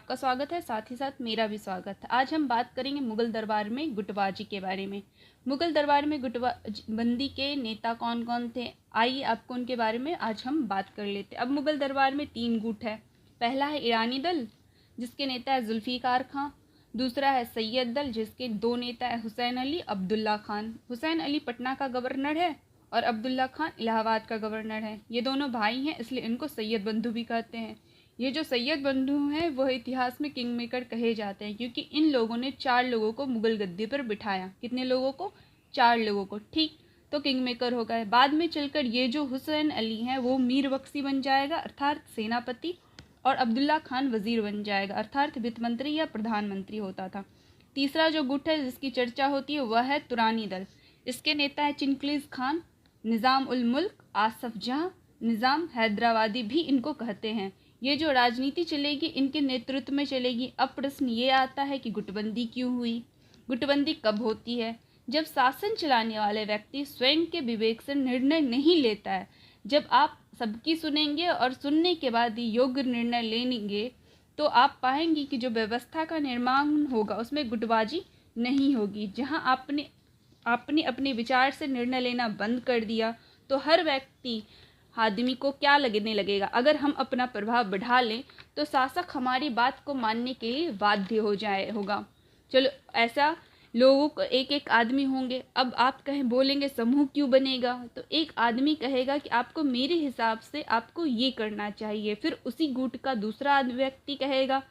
आपका स्वागत है, साथ ही साथ मेरा भी स्वागत है। आज हम बात करेंगे मुगल दरबार में गुटबाजी के बारे में। मुगल दरबार में गुटबंदी के नेता कौन कौन थे, आइए आपको उनके बारे में आज हम बात कर लेते हैं। अब मुगल दरबार में 3 गुट है। पहला है ईरानी दल, जिसके नेता है जुल्फ़िकार खां। दूसरा है सैयद दल, जिसके 2 नेता है हुसैन अली, अब्दुल्ला खान। हुसैन अली पटना का गवर्नर है और अब्दुल्ला खान इलाहाबाद का गवर्नर है। ये दोनों भाई हैं, इसलिए इनको सैयद बंधु भी कहते हैं। ये जो सैयद बंधु हैं वह इतिहास में किंग मेकर कहे जाते हैं, क्योंकि इन लोगों ने 4 लोगों को मुगल गद्दी पर बिठाया। कितने लोगों को? 4 लोगों को। ठीक, तो किंग मेकर हो गए। बाद में चलकर ये जो हुसैन अली हैं वो मीर बख्शी बन जाएगा अर्थात सेनापति, और अब्दुल्ला खान वजीर बन जाएगा अर्थात वित्त मंत्री या प्रधानमंत्री होता था। तीसरा जो गुट है जिसकी चर्चा होती है वह है तुरानी दल। इसके नेता है चिंगीज़ खान, निज़ाम उल मुल्क, आसफ जहाँ, निज़ाम हैदराबादी भी इनको कहते हैं। ये जो राजनीति चलेगी इनके नेतृत्व में चलेगी। अब प्रश्न ये आता है कि गुटबंदी क्यों हुई? गुटबंदी कब होती है? जब शासन चलाने वाले व्यक्ति स्वयं के विवेक से निर्णय नहीं लेता है। जब आप सबकी सुनेंगे और सुनने के बाद ही योग्य निर्णय लेंगे तो आप पाएंगे कि जो व्यवस्था का निर्माण होगा उसमें गुटबाजी नहीं होगी। जहां आपने अपने विचार से निर्णय लेना बंद कर दिया तो हर व्यक्ति आदमी को क्या लगने लगेगा, अगर हम अपना प्रभाव बढ़ा लें तो शासक हमारी बात को मानने के लिए बाध्य होगा। चलो, ऐसा लोगों को एक एक आदमी होंगे। अब आप बोलेंगे समूह क्यों बनेगा, तो एक आदमी कहेगा कि आपको मेरे हिसाब से आपको ये करना चाहिए। फिर उसी गुट का दूसरा व्यक्ति कहेगा,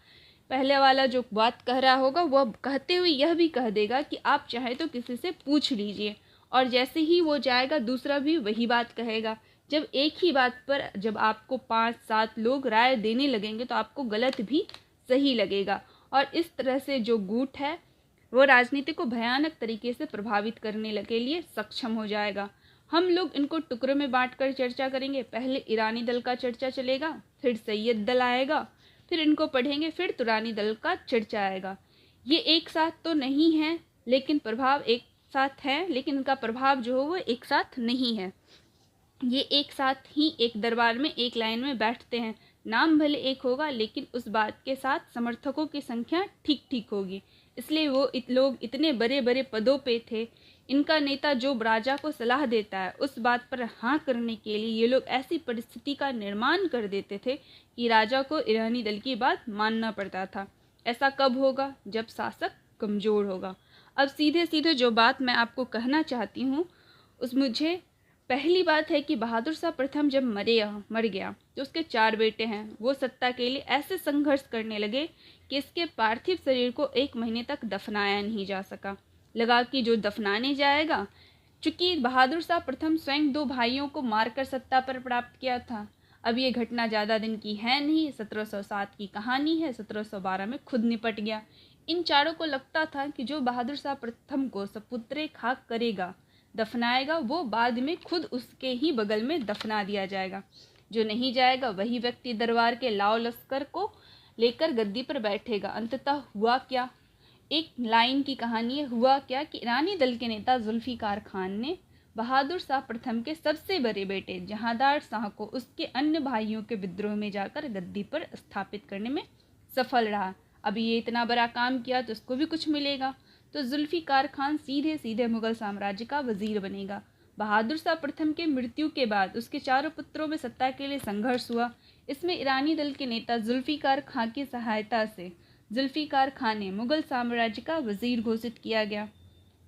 पहले वाला जो बात कह रहा होगा वह कहते हुए यह भी कह देगा कि आप चाहे तो किसी से पूछ लीजिए, और जैसे ही वो जाएगा दूसरा भी वही बात कहेगा। जब एक ही बात पर जब आपको 5-7 लोग राय देने लगेंगे तो आपको गलत भी सही लगेगा, और इस तरह से जो गुट है वो राजनीति को भयानक तरीके से प्रभावित करने के लिए सक्षम हो जाएगा। हम लोग इनको टुकड़ों में बांटकर चर्चा करेंगे। पहले ईरानी दल का चर्चा चलेगा, फिर सैयद दल आएगा, फिर इनको पढ़ेंगे, फिर तुरानी दल का चर्चा आएगा। ये एक साथ तो नहीं है, लेकिन प्रभाव एक साथ है, लेकिन इनका प्रभाव जो हो वो एक साथ नहीं है। ये एक साथ ही एक दरबार में एक लाइन में बैठते हैं। नाम भले एक होगा, लेकिन उस बात के साथ समर्थकों की संख्या ठीक ठीक होगी। इसलिए वो लोग इतने बड़े बड़े पदों पे थे। इनका नेता जो राजा को सलाह देता है उस बात पर हाँ करने के लिए ये लोग ऐसी परिस्थिति का निर्माण कर देते थे कि राजा को ईरानी दल की बात मानना पड़ता था। ऐसा कब होगा? जब शासक कमज़ोर होगा। अब सीधे सीधे जो बात मैं आपको कहना चाहती हूँ उस मुझे पहली बात है कि बहादुर शाह प्रथम जब मर गया तो उसके 4 बेटे हैं। वो सत्ता के लिए ऐसे संघर्ष करने लगे कि इसके पार्थिव शरीर को 1 महीने तक दफनाया नहीं जा सका। लगा कि जो दफनाने जाएगा, चूंकि बहादुर शाह प्रथम स्वयं 2 भाइयों को मारकर सत्ता पर प्राप्त किया था। अब ये घटना ज़्यादा दिन की है नहीं, 1707 की कहानी है। 1712 में खुद निपट गया। इन चारों को लगता था कि जो बहादुर शाह प्रथम को सपुत्रे खाक करेगा, दफनाएगा, वो बाद में खुद उसके ही बगल में दफना दिया जाएगा। जो नहीं जाएगा वही व्यक्ति दरबार के लाव लश्कर को लेकर गद्दी पर बैठेगा। अंततः हुआ क्या? एक लाइन की कहानी है। हुआ क्या कि ईरानी दल के नेता जुल्फ़िकार खान ने बहादुर शाह प्रथम के सबसे बड़े बेटे जहांदार शाह को उसके अन्य भाइयों के विद्रोह में जाकर गद्दी पर स्थापित करने में सफल रहा। अब ये इतना बड़ा काम किया तो उसको भी कुछ मिलेगा, तो जुल्फ़िकार खान सीधे सीधे मुगल साम्राज्य का वजीर बनेगा। बहादुर शाह प्रथम के मृत्यु के बाद उसके 4 पुत्रों में सत्ता के लिए संघर्ष हुआ। इसमें ईरानी दल के नेता जुल्फ़िकार खान की सहायता से जुल्फ़िकार खान ने मुगल साम्राज्य का वजीर घोषित किया गया।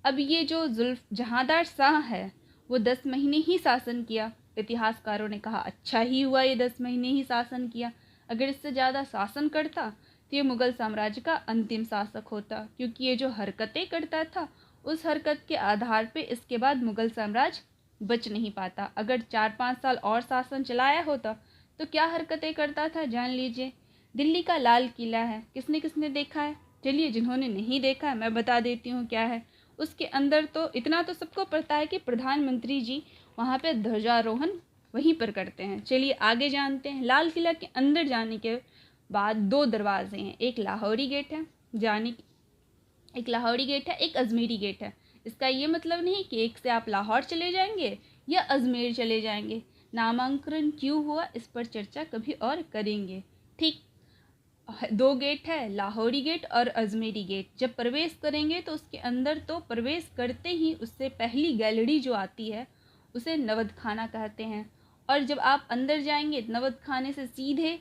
अब ये जो जहांदार शाह है वो 10 महीने ही शासन किया। इतिहासकारों ने कहा अच्छा ही हुआ ये 10 महीने ही शासन किया, अगर इससे ज़्यादा शासन करता तो ये मुगल साम्राज्य का अंतिम शासक होता, क्योंकि ये जो हरकतें करता था उस हरकत के आधार पे इसके बाद मुगल साम्राज्य बच नहीं पाता। अगर 4-5 साल और शासन चलाया होता तो क्या हरकतें करता था जान लीजिए। दिल्ली का लाल किला है, किसने किसने देखा है? चलिए, जिन्होंने नहीं देखा है मैं बता देती हूँ क्या है। उसके अंदर तो इतना तो सबको पता है कि प्रधानमंत्री जी वहाँ पे ध्वजारोहण वहीं पर करते हैं। चलिए आगे जानते हैं। लाल किला के अंदर जाने के बाद 2 दरवाजे हैं। एक लाहौरी गेट है, एक अजमेरी गेट है। इसका ये मतलब नहीं कि एक से आप लाहौर चले जाएंगे या अजमेर चले जाएंगे। नामांकन क्यों हुआ इस पर चर्चा कभी और करेंगे। ठीक, दो गेट है, लाहौरी गेट और अजमेरी गेट। जब प्रवेश करेंगे तो उसके अंदर तो प्रवेश करते ही उससे पहली गैलरी जो आती है उसे नवद खाना कहते हैं। और जब आप अंदर जाएंगे नवद खाने से सीधे,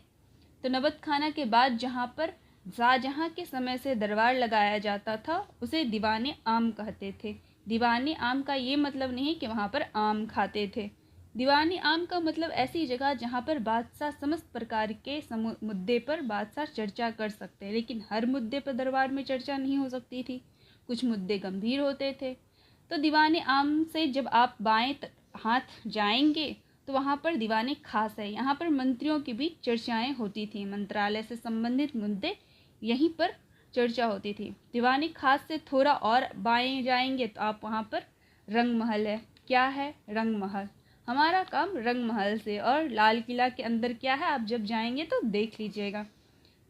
तो नवद खाना के बाद जहाँ पर शाहजहाँ के समय से दरबार लगाया जाता था उसे दीवाने आम कहते थे। दीवाने आम का ये मतलब नहीं कि वहाँ पर आम खाते थे। दीवानी आम का मतलब ऐसी जगह जहाँ पर बादशाह समस्त प्रकार के मुद्दे पर बादशाह चर्चा कर सकते हैं, लेकिन हर मुद्दे पर दरबार में चर्चा नहीं हो सकती थी, कुछ मुद्दे गंभीर होते थे। तो दीवाने आम से जब आप बाएं हाथ जाएंगे तो वहाँ पर दीवाने खास है। यहाँ पर मंत्रियों की भी चर्चाएं होती थी, मंत्रालय से संबंधित मुद्दे यहीं पर चर्चा होती थी। दीवाने खास से थोड़ा और बाएं जाएंगे तो आप वहाँ पर रंग महल है। क्या है? रंग महल। हमारा काम रंग महल से। और लाल किला के अंदर क्या है आप जब जाएंगे तो देख लीजिएगा।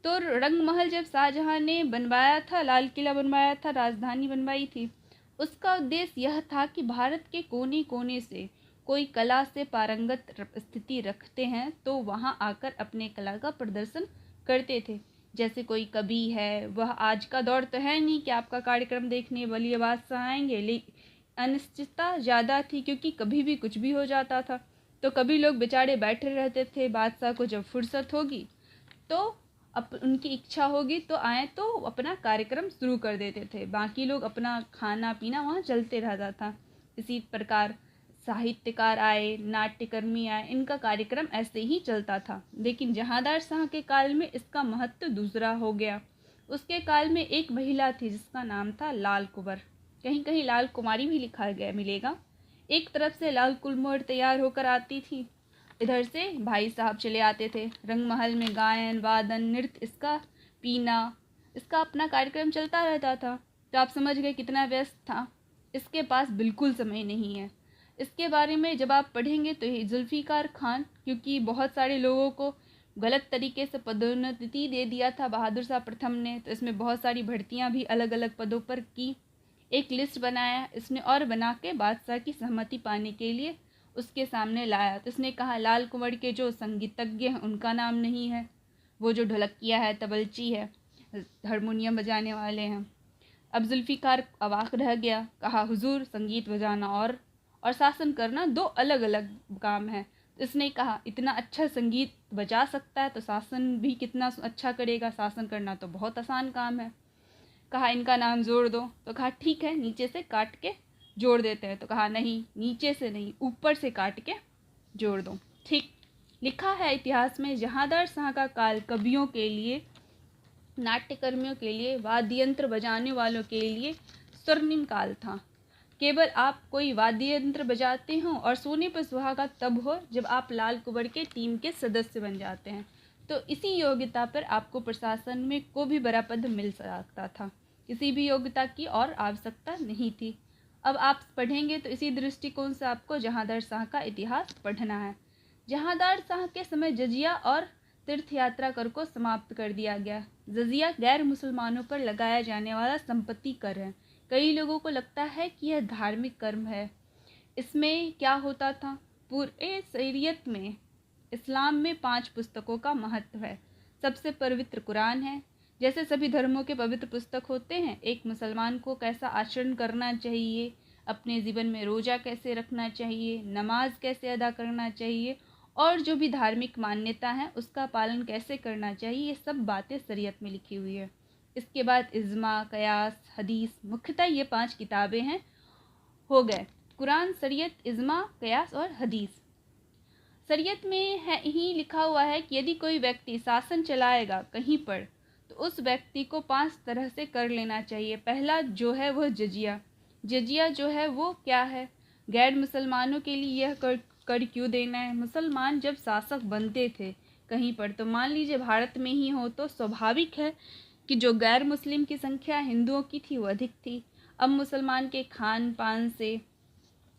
तो रंग महल जब शाहजहाँ ने बनवाया था, लाल किला बनवाया था, राजधानी बनवाई थी, उसका उद्देश्य यह था कि भारत के कोने कोने से कोई कला से पारंगत स्थिति रखते हैं तो वहाँ आकर अपने कला का प्रदर्शन करते थे। जैसे कोई कवि है, वह आज का दौर तो है नहीं कि आपका कार्यक्रम देखने बलिए बादशाह आएंगे, लेकिन अनिश्चितता ज़्यादा थी क्योंकि कभी भी कुछ भी हो जाता था। तो कभी लोग बेचारे बैठे रहते थे, बादशाह को जब फुर्सत होगी तो उनकी इच्छा होगी तो आए तो अपना कार्यक्रम शुरू कर देते थे, बाकी लोग अपना खाना पीना वहाँ चलते रहता था। इसी प्रकार साहित्यकार आए, नाट्यकर्मी आए, इनका कार्यक्रम ऐसे ही चलता था। लेकिन जहांदार शाह के काल में इसका महत्व दूसरा हो गया। उसके काल में एक महिला थी जिसका नाम था लाल कुंवर, कहीं कहीं लाल कुमारी भी लिखा गया मिलेगा। एक तरफ से लाल कुंवर तैयार होकर आती थी, इधर से भाई साहब चले आते थे। रंग महल में गायन वादन नृत्य, इसका पीना, इसका अपना कार्यक्रम चलता रहता था। तो आप समझ गए कितना व्यस्त था। इसके पास बिल्कुल समय नहीं है। इसके बारे में जब आप पढ़ेंगे तो ये जुल्फ़िकार खान, क्योंकि बहुत सारे लोगों को गलत तरीके से पदोन्नति दे दिया था बहादुर शाह प्रथम ने, तो इसमें बहुत सारी भर्तियां भी अलग अलग पदों पर की। एक लिस्ट बनाया इसने और बना के बादशाह की सहमति पाने के लिए उसके सामने लाया। तो इसने कहा लाल कुंवर के जो संगीतज्ञ हैं उनका नाम नहीं है, वो जो ढोलकिया है, तबलची है, हारमोनियम बजाने वाले हैं। अब जुल्फ़िकार अवाक रह गया, कहा हुजूर संगीत बजाना और शासन करना दो अलग अलग काम है। तो इसने कहा इतना अच्छा संगीत बजा सकता है तो शासन भी कितना अच्छा करेगा, शासन करना तो बहुत आसान काम है। कहा इनका नाम जोड़ दो, तो कहा ठीक है नीचे से काट के जोड़ देते हैं। तो कहा नहीं, नीचे से नहीं, ऊपर से काट के जोड़ दो। ठीक लिखा है इतिहास में, जहांदार शाह का काल कवियों के लिए, नाट्यकर्मियों के लिए, वाद्य यंत्र बजाने वालों के लिए स्वर्णिम काल था। केवल आप कोई वाद्य यंत्र बजाते हो और सोने पर सुहागा तब हो जब आप लाल कुंवर के टीम के सदस्य बन जाते हैं। तो इसी योग्यता पर आपको प्रशासन में को भी बड़ा पद मिल सकता था, किसी भी योग्यता की और आवश्यकता नहीं थी। अब आप पढ़ेंगे तो इसी दृष्टिकोण से आपको जहांदार शाह का इतिहास पढ़ना है। जहांदार शाह के समय जजिया और तीर्थ यात्रा कर को समाप्त कर दिया गया। जजिया गैर मुसलमानों पर लगाया जाने वाला संपत्ति कर है। कई लोगों को लगता है कि यह धार्मिक कर्म है। इसमें क्या होता था, पूरे शरीयत में, इस्लाम में 5 पुस्तकों का महत्व है। सबसे पवित्र कुरान है। जैसे सभी धर्मों के पवित्र पुस्तक होते हैं, एक मुसलमान को कैसा आचरण करना चाहिए, अपने जीवन में रोज़ा कैसे रखना चाहिए, नमाज कैसे अदा करना चाहिए और जो भी धार्मिक मान्यता है उसका पालन कैसे करना चाहिए, ये सब बातें शरीयत में लिखी हुई है। इसके बाद इज्मा, कयास, हदीस, मुख्यतः ये 5 किताबें हैं। हो गए कुरान, शरीयत, इज्मा, कयास और हदीस। शरीयत में है ही लिखा हुआ है कि यदि कोई व्यक्ति शासन चलाएगा कहीं पर तो उस व्यक्ति को 5 तरह से कर लेना चाहिए। पहला जो है वह जजिया। जजिया जो है वो क्या है, गैर मुसलमानों के लिए यह कर क्यों देना है। मुसलमान जब शासक बनते थे कहीं पर, तो मान लीजिए भारत में ही हो, तो स्वाभाविक है कि जो गैर मुस्लिम की संख्या हिंदुओं की थी वो अधिक थी। अब मुसलमान के खान पान से,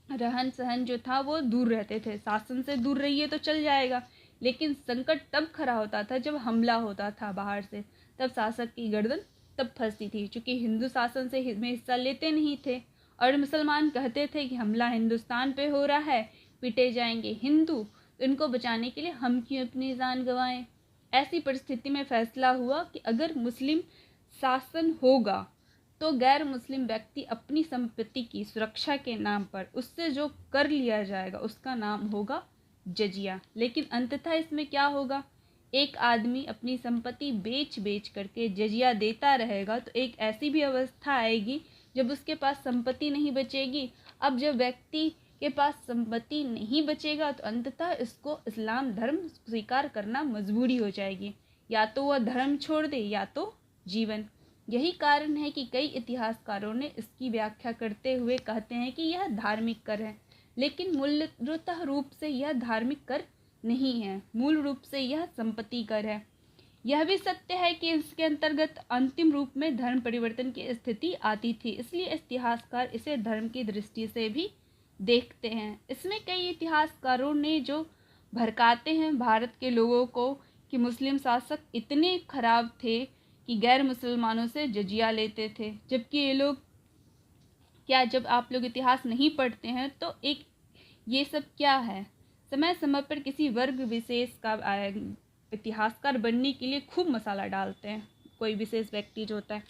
रहन सहन जो था वो दूर रहते थे। शासन से दूर रहिए तो चल जाएगा, लेकिन संकट तब खड़ा होता था जब हमला होता था बाहर से, तब शासक की गर्दन तब फंसती थी। चूँकि हिंदू शासन से में हिस्सा लेते नहीं थे और मुसलमान कहते थे कि हमला हिंदुस्तान पे हो रहा है, पिटे जाएंगे हिंदू, तो इनको बचाने के लिए हम क्यों अपनी जान गंवाएं। ऐसी परिस्थिति में फैसला हुआ कि अगर मुस्लिम शासन होगा तो गैर मुस्लिम व्यक्ति अपनी संपत्ति की सुरक्षा के नाम पर उससे जो कर लिया जाएगा उसका नाम होगा जजिया। लेकिन अंततः इसमें क्या होगा, एक आदमी अपनी संपत्ति बेच बेच करके जजिया देता रहेगा तो एक ऐसी भी अवस्था आएगी जब उसके पास संपत्ति नहीं बचेगी। अब जब व्यक्ति के पास संपत्ति नहीं बचेगा तो अंततः इसको इस्लाम धर्म स्वीकार करना मजबूरी हो जाएगी, या तो वह धर्म छोड़ दे या तो जीवन। यही कारण है कि कई इतिहासकारों ने इसकी व्याख्या करते हुए कहते हैं कि यह धार्मिक कर है, लेकिन मूलतः रूप से यह धार्मिक कर नहीं है, मूल रूप से यह संपत्ति कर है। यह भी सत्य है कि इसके अंतर्गत अंतिम रूप में धर्म परिवर्तन की स्थिति आती थी, इसलिए इतिहासकार इसे धर्म की दृष्टि से भी देखते हैं। इसमें कई इतिहासकारों ने जो भड़काते हैं भारत के लोगों को कि मुस्लिम शासक इतने खराब थे कि गैर मुसलमानों से जजिया लेते थे, जबकि ये लोग क्या, जब आप लोग इतिहास नहीं पढ़ते हैं तो एक ये सब क्या है, समय समय पर किसी वर्ग विशेष का इतिहासकार बनने के लिए खूब मसाला डालते हैं कोई विशेष व्यक्ति जो होता है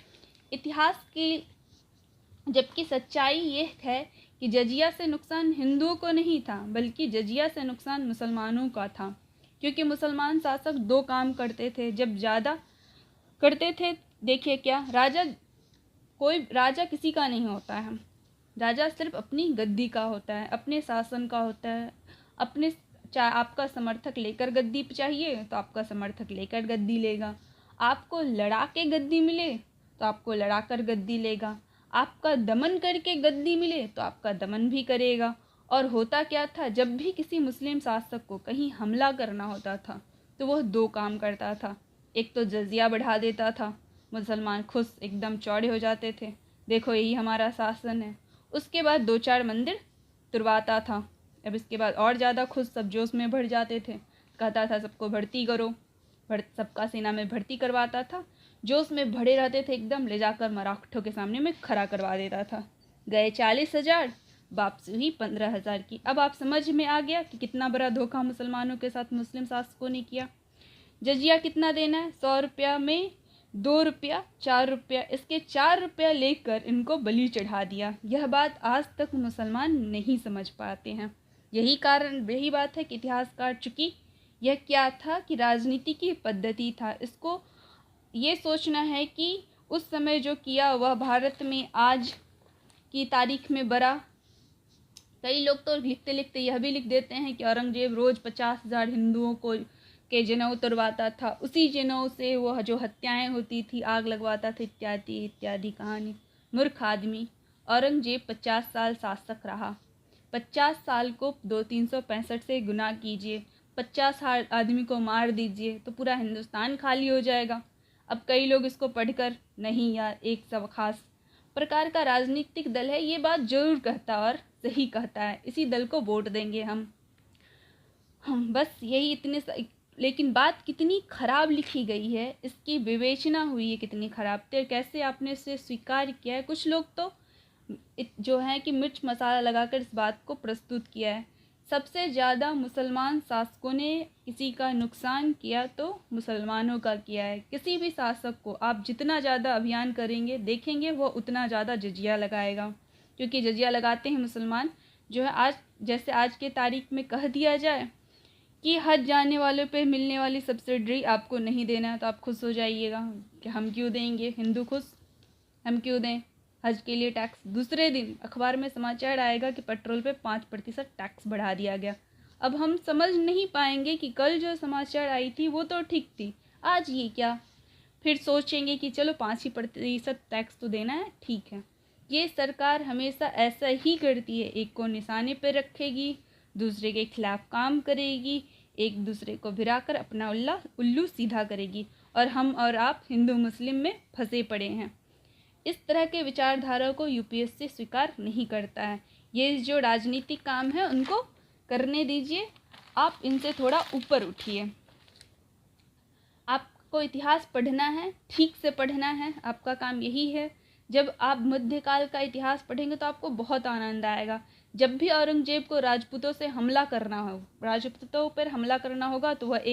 इतिहास की, जबकि सच्चाई ये है कि जजिया से नुकसान हिंदुओं को नहीं था बल्कि जजिया से नुकसान मुसलमानों का था, क्योंकि मुसलमान शासक दो काम करते थे जब ज़्यादा करते थे। देखिए क्या, कोई राजा किसी का नहीं होता है, राजा सिर्फ अपनी गद्दी का होता है, अपने शासन का होता है, अपने चाहे आपका समर्थक लेकर गद्दी चाहिए तो आपका समर्थक लेकर गद्दी लेगा, आपको लड़ा के गद्दी मिले तो आपको लड़ा कर गद्दी लेगा, आपका दमन करके गद्दी मिले तो आपका दमन भी करेगा। और होता क्या था, जब भी किसी मुस्लिम शासक को कहीं हमला करना होता था तो वह दो काम करता था, एक तो जजिया बढ़ा देता था, मुसलमान खुश एकदम चौड़े हो जाते थे, देखो यही हमारा शासन है। उसके बाद दो चार मंदिर तुरवाता था, अब इसके बाद और ज़्यादा खुश सब जोश में भर जाते थे, कहता था सबको भर्ती करो, सबका सेना में भर्ती करवाता था, जोश में भरे रहते थे एकदम, ले जाकर मराठों के सामने में खड़ा करवा देता था। गए 40,000, वापसी हुई 15,000 की। अब आप समझ में आ गया कि कितना बड़ा धोखा मुसलमानों के साथ मुस्लिम शासकों ने किया। जजिया कितना देना है, 100 रुपया में 2 रुपया 4 रुपया, इसके 4 रुपया लेकर इनको बलि चढ़ा दिया। यह बात आज तक मुसलमान नहीं समझ पाते हैं। यही बात है कि इतिहासकार, चूँकि यह क्या था कि राजनीति की पद्धति था, इसको ये सोचना है कि उस समय जो किया वह भारत में आज की तारीख में बड़ा। कई लोग तो लिखते लिखते यह भी लिख देते हैं कि औरंगजेब रोज़ 50,000 हिंदुओं को के जनेऊ उतरवाता था, उसी जनेऊ से वह जो हत्याएं होती थी आग लगवाता था, इत्यादि इत्यादि कहानी। मूर्ख आदमी। औरंगजेब 50 साल शासक रहा, 50 साल को 365 से गुना कीजिए, 50 आदमी को मार दीजिए तो पूरा हिंदुस्तान खाली हो जाएगा। अब कई लोग इसको पढ़कर, नहीं यार एक सब खास प्रकार का राजनीतिक दल है, ये बात जरूर कहता और सही कहता है, इसी दल को वोट देंगे हम बस यही इतने। लेकिन बात कितनी खराब लिखी गई है, इसकी विवेचना हुई है कितनी खराब, तो कैसे आपने इसे स्वीकार किया है। कुछ लोग तो जो है कि मिर्च मसाला लगाकर इस बात को प्रस्तुत किया है। सबसे ज़्यादा मुसलमान शासकों ने किसी का नुकसान किया तो मुसलमानों का किया है। किसी भी शासक को आप जितना ज़्यादा अभियान करेंगे देखेंगे वो उतना ज़्यादा जजिया लगाएगा, क्योंकि जजिया लगाते हैं मुसलमान। जो है आज, जैसे आज के तारीख में कह दिया जाए कि हज जाने वालों पे मिलने वाली सब्सिडी आपको नहीं देना है तो आप खुश हो जाइएगा कि हम क्यों देंगे, हिंदू खुश, हम क्यों दें हज के लिए टैक्स। दूसरे दिन अखबार में समाचार आएगा कि पेट्रोल पे 5% टैक्स बढ़ा दिया गया। अब हम समझ नहीं पाएंगे कि कल जो समाचार आई थी वो तो ठीक थी, आज ये क्या। फिर सोचेंगे कि चलो 5% टैक्स तो देना है, ठीक है। ये सरकार हमेशा ऐसा ही करती है, एक को निशाने पर रखेगी, दूसरे के खिलाफ काम करेगी, एक दूसरे को भिराकर अपना उल्लू सीधा करेगी, और हम और आप हिंदू मुस्लिम में फंसे पड़े हैं। इस तरह के विचारधारा को यूपीएससी स्वीकार नहीं करता है। ये जो राजनीतिक काम है उनको करने दीजिए, आप इनसे थोड़ा ऊपर उठिए। आपको इतिहास पढ़ना है, ठीक से पढ़ना है, आपका काम यही है। जब आप मध्यकाल का इतिहास पढ़ेंगे तो आपको बहुत आनंद आएगा। जब भी औरंगजेब को राजपूतों से हमला करना हो, राजपूतों पर हमला करना होगा तो वह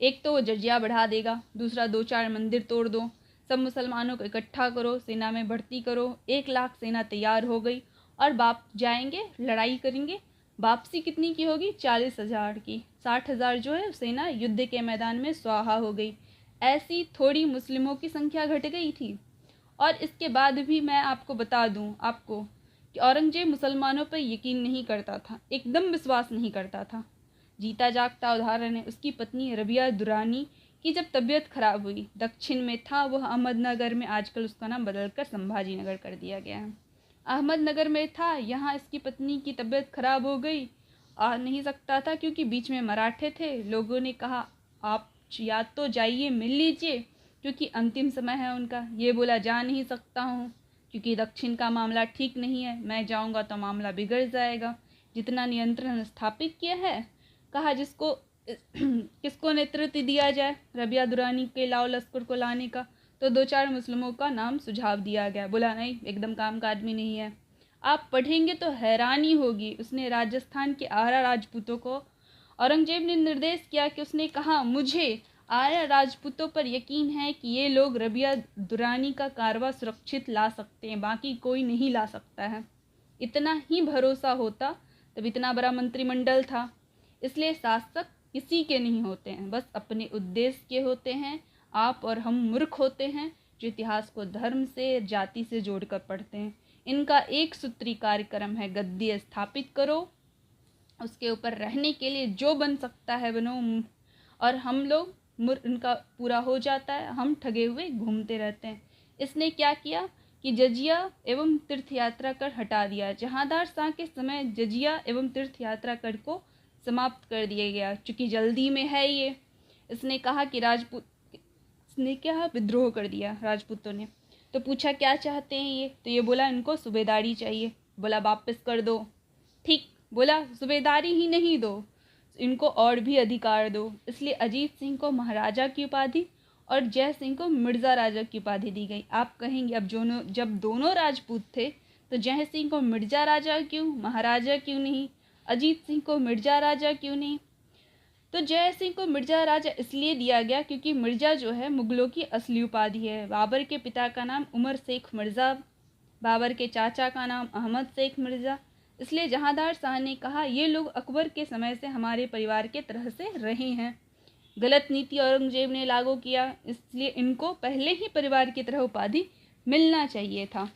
एक तो वो जजिया बढ़ा देगा, दूसरा 2-4 मंदिर तोड़ दो, सब मुसलमानों को इकट्ठा करो, सेना में भर्ती करो। 1 लाख सेना तैयार हो गई और बाप जाएंगे, लड़ाई करेंगे। वापसी कितनी की होगी? 40,000 की। 60,000 जो है सेना युद्ध के मैदान में स्वाहा हो गई। ऐसी थोड़ी मुस्लिमों की संख्या घट गई थी। और इसके बाद भी मैं आपको बता दूं आपको कि औरंगजेब मुसलमानों पर यकीन नहीं करता था, एकदम विश्वास नहीं करता था। जीता जागता उदाहरण है उसकी पत्नी रबिया दुरानी की जब तबीयत खराब हुई। दक्षिण में था वह अहमदनगर में, आजकल उसका नाम बदलकर संभाजी नगर कर दिया गया है। अहमदनगर में था, यहाँ इसकी पत्नी की तबीयत खराब हो गई। आ नहीं सकता था क्योंकि बीच में मराठे थे। लोगों ने कहा आप या तो जाइए मिल लीजिए क्योंकि अंतिम समय है उनका। ये बोला जा नहीं सकता हूँ क्योंकि दक्षिण का मामला ठीक नहीं है, मैं जाऊँगा तो मामला बिगड़ जाएगा। जितना नियंत्रण स्थापित किया है, कहा जिसको किसको नेतृत्व दिया जाए रबिया दुरानी के लाओ लश्कर को लाने का, तो 2-4 मुस्लिमों का नाम सुझाव दिया गया। बोला नहीं, एकदम काम का आदमी नहीं है। आप पढ़ेंगे तो हैरानी होगी। उसने राजस्थान के आरा राजपूतों को औरंगजेब ने निर्देश किया कि उसने कहा मुझे आर्य राजपूतों पर यकीन है कि ये लोग रबिया दुरानी का कारवा सुरक्षित ला सकते हैं, बाकी कोई नहीं ला सकता है। इतना ही भरोसा होता तब इतना बड़ा मंत्रिमंडल था। इसलिए शासक किसी के नहीं होते हैं, बस अपने उद्देश्य के होते हैं। आप और हम मूर्ख होते हैं जो इतिहास को धर्म से जाति से जोड़कर पढ़ते हैं। इनका एक सूत्री कार्यक्रम है, गद्दी स्थापित करो, उसके ऊपर रहने के लिए जो बन सकता है बनो। और हम लोग इनका पूरा हो जाता है, हम ठगे हुए घूमते रहते हैं। इसने क्या किया कि जजिया एवं तीर्थ यात्रा कर हटा दिया। जहांदार शाह के समय जजिया एवं तीर्थ यात्रा कर को समाप्त कर दिया गया। चूँकि जल्दी में है ये, इसने कहा कि इसने क्या विद्रोह कर दिया राजपूतों ने। तो पूछा क्या चाहते हैं ये, तो ये बोला इनको सूबेदारी चाहिए। बोला वापस कर दो। ठीक, बोला सूबेदारी ही नहीं दो, इनको और भी अधिकार दो। इसलिए अजीत सिंह को महाराजा की उपाधि और जय सिंह को मिर्ज़ा राजा की उपाधि दी गई। आप कहेंगे अब जब दोनों राजपूत थे तो जय सिंह को मिर्ज़ा राजा क्यों, महाराजा क्यों नहीं, अजीत सिंह को मिर्ज़ा राजा क्यों नहीं? तो जय सिंह को मिर्ज़ा राजा इसलिए दिया गया क्योंकि मिर्ज़ा जो है मुगलों की असली उपाधि है। बाबर के पिता का नाम उमर शेख मिर्ज़ा, बाबर के चाचा का नाम अहमद शेख मिर्ज़ा। इसलिए जहांदार शाह ने कहा ये लोग अकबर के समय से हमारे परिवार के तरह से रहे हैं। गलत नीति औरंगजेब ने लागू किया, इसलिए इनको पहले ही परिवार की तरह उपाधि मिलना चाहिए था।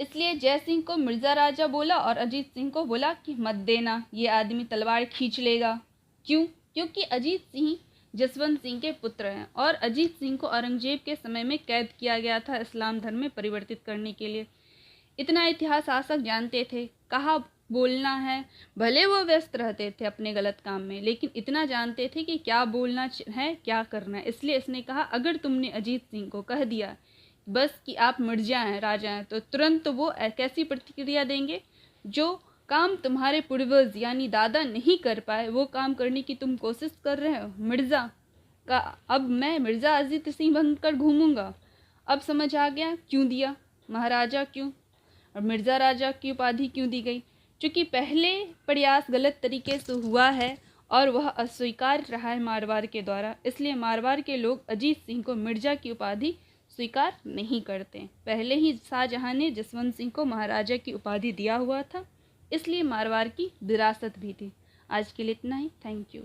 इसलिए जय सिंह को मिर्ज़ा राजा बोला और अजीत सिंह को बोला कि मत देना, ये आदमी तलवार खींच लेगा। क्यों? क्योंकि अजीत सिंह जसवंत सिंह के पुत्र हैं और अजीत सिंह को औरंगजेब के समय में कैद किया गया था इस्लाम धर्म में परिवर्तित करने के लिए। इतना इतिहास शासक जानते थे, कहाँ बोलना है। भले वो व्यस्त रहते थे अपने गलत काम में, लेकिन इतना जानते थे कि क्या बोलना है, क्या करना है। इसलिए इसने कहा अगर तुमने अजीत सिंह को कह दिया बस कि आप मिर्जा हैं, राजा हैं, तो तुरंत वो कैसी प्रतिक्रिया देंगे? जो काम तुम्हारे पूर्वज यानी दादा नहीं कर पाए वो काम करने की तुम कोशिश कर रहे हो। मिर्ज़ा का अब मैं मिर्ज़ा अजीत सिंह बनकर घूमूंगा। अब समझ आ गया क्यों दिया महाराजा क्यों और मिर्ज़ा राजा की उपाधि क्यों दी गई। क्योंकि पहले प्रयास गलत तरीके से हुआ है और वह अस्वीकार रहा है मारवाड़ के द्वारा। इसलिए मारवाड़ के लोग अजीत सिंह को मिर्ज़ा की उपाधि स्वीकार नहीं करते। पहले ही शाहजहां ने जसवंत सिंह को महाराजा की उपाधि दिया हुआ था, इसलिए मारवाड़ की विरासत भी थी। आज के लिए इतना ही। Thank you.